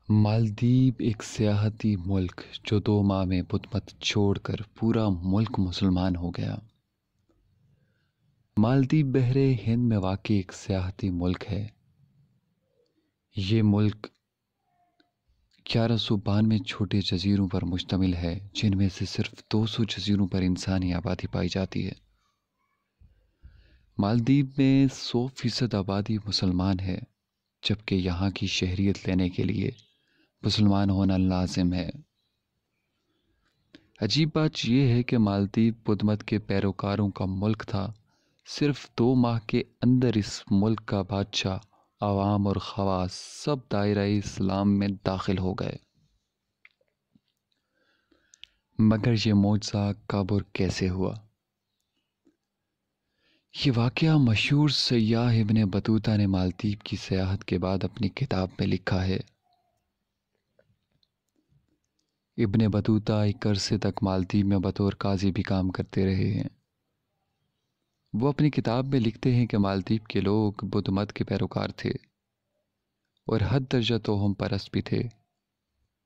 مالدیپ ایک سیاحتی ملک جو 2 ماہ میں بت مت چھوڑ کر پورا ملک مسلمان ہو گیا۔ مالدیپ بحر ہند میں واقع ایک سیاحتی ملک ہے۔ یہ ملک 1192 چھوٹے جزیروں پر مشتمل ہے، جن میں سے صرف 200 جزیروں پر انسانی آبادی پائی جاتی ہے۔ مالدیپ میں 100% آبادی مسلمان ہے، جبکہ یہاں کی شہریت لینے کے لیے مسلمان ہونا لازم ہے۔ عجیب بات یہ ہے کہ مالدیپ بدھ مت کے پیروکاروں کا ملک تھا۔ صرف 2 ماہ کے اندر اس ملک کا بادشاہ، عوام اور خواص سب دائرہ اسلام میں داخل ہو گئے۔ مگر یہ معجزہ کب اور کیسے ہوا؟ یہ واقعہ مشہور سیاح ابن بطوطہ نے مالدیپ کی سیاحت کے بعد اپنی کتاب میں لکھا ہے۔ ابن بطوطہ ایک عرصے تک مالدیپ میں بطور قاضی بھی کام کرتے رہے ہیں۔ وہ اپنی کتاب میں لکھتے ہیں کہ مالدیپ کے لوگ بدھ مت کے پیروکار تھے اور حد درجہ توہم پرست بھی تھے۔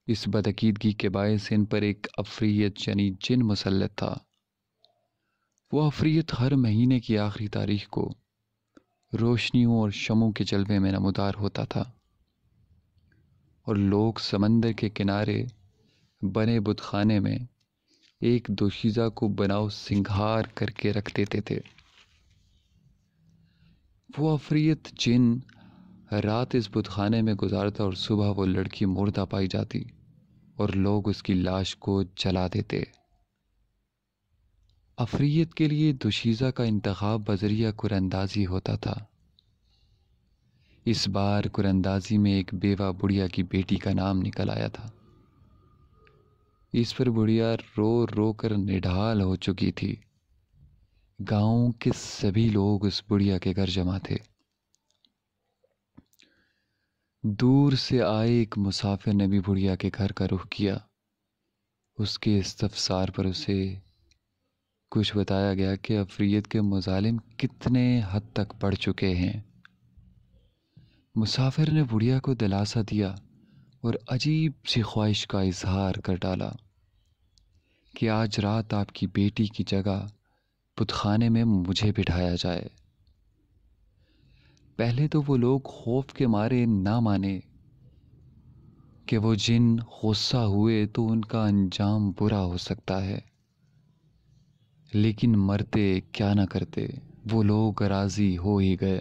اس بدعقیدگی کے باعث ان پر ایک عفریت یعنی جن مسلط تھا۔ وہ عفریت ہر مہینے کی آخری تاریخ کو روشنیوں اور شمعوں کے جلوے میں نمودار ہوتا تھا، اور لوگ سمندر کے کنارے بنے بت خانے میں ایک دوشیزہ کو بناؤ سنگھار کر کے رکھ دیتے تھے۔ وہ عفریت جن رات اس بت خانے میں گزارتا اور صبح وہ لڑکی مردہ پائی جاتی اور لوگ اس کی لاش کو جلا دیتے۔ عفریت کے لیے دوشیزہ کا انتخاب بذریعہ قراندازی ہوتا تھا۔ اس بار قراندازی میں ایک بیوہ بڑھیا کی بیٹی کا نام نکل آیا تھا۔ اس پر بڑھیا رو رو کر نڈھال ہو چکی تھی۔ گاؤں کے سبھی لوگ اس بڑھیا کے گھر جمع تھے۔ دور سے آئے ایک مسافر نے بھی بڑھیا کے گھر کا رخ کیا۔ اس کے استفسار پر اسے کچھ بتایا گیا کہ عفریت کے مظالم کتنے حد تک بڑھ چکے ہیں۔ مسافر نے بڑھیا کو دلاسا دیا اور عجیب سی خواہش کا اظہار کر ڈالا کہ آج رات آپ کی بیٹی کی جگہ بت خانے میں مجھے بٹھایا جائے۔ پہلے تو وہ لوگ خوف کے مارے نہ مانے کہ وہ جن غصہ ہوئے تو ان کا انجام برا ہو سکتا ہے، لیکن مرتے کیا نہ کرتے، وہ لوگ راضی ہو ہی گئے۔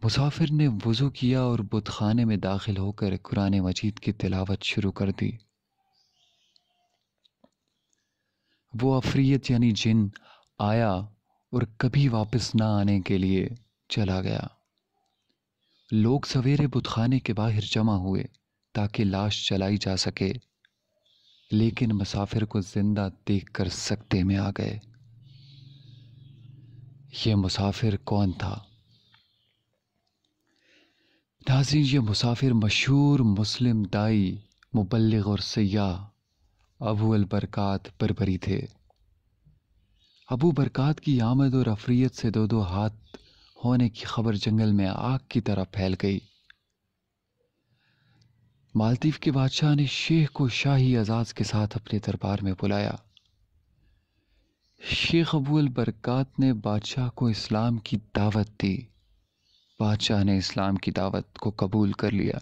مسافر نے وضو کیا اور بت خانے میں داخل ہو کر قرآن مجید کی تلاوت شروع کر دی۔ وہ عفریت یعنی جن آیا اور کبھی واپس نہ آنے کے لیے چلا گیا۔ لوگ سویرے بت خانے کے باہر جمع ہوئے تاکہ لاش جلائی جا سکے، لیکن مسافر کو زندہ دیکھ کر سکتے میں آ گئے۔ یہ مسافر کون تھا؟ ناظرین، یہ مسافر مشہور مسلم دائی، مبلغ اور سیاح ابو البرکات بربری تھے۔ ابو برکات کی آمد اور عفریت سے 2 ہاتھ ہونے کی خبر جنگل میں آگ کی طرح پھیل گئی۔ مالدیپ کے بادشاہ نے شیخ کو شاہی اعزاز کے ساتھ اپنے دربار میں بلایا۔ شیخ ابو البرکات نے بادشاہ کو اسلام کی دعوت دی۔ بادشاہ نے اسلام کی دعوت کو قبول کر لیا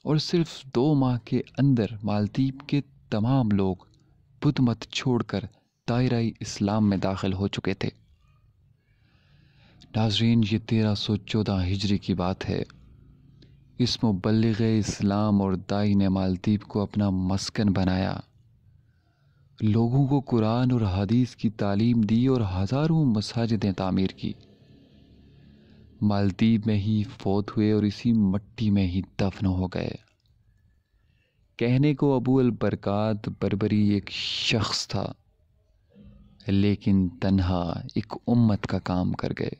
اور صرف 2 ماہ کے اندر مالدیپ کے تمام لوگ بدھ مت چھوڑ کر دائرہ اسلام میں داخل ہو چکے تھے۔ ناظرین، یہ 1314 ہجری کی بات ہے۔ اس مبلغ اسلام اور دائی نے مالدیپ کو اپنا مسکن بنایا، لوگوں کو قرآن اور حدیث کی تعلیم دی اور ہزاروں مساجدیں تعمیر کی۔ مالدیپ میں ہی فوت ہوئے اور اسی مٹی میں ہی دفن ہو گئے۔ کہنے کو ابو البرکات بربری ایک شخص تھا، لیکن تنہا ایک امت کا کام کر گئے۔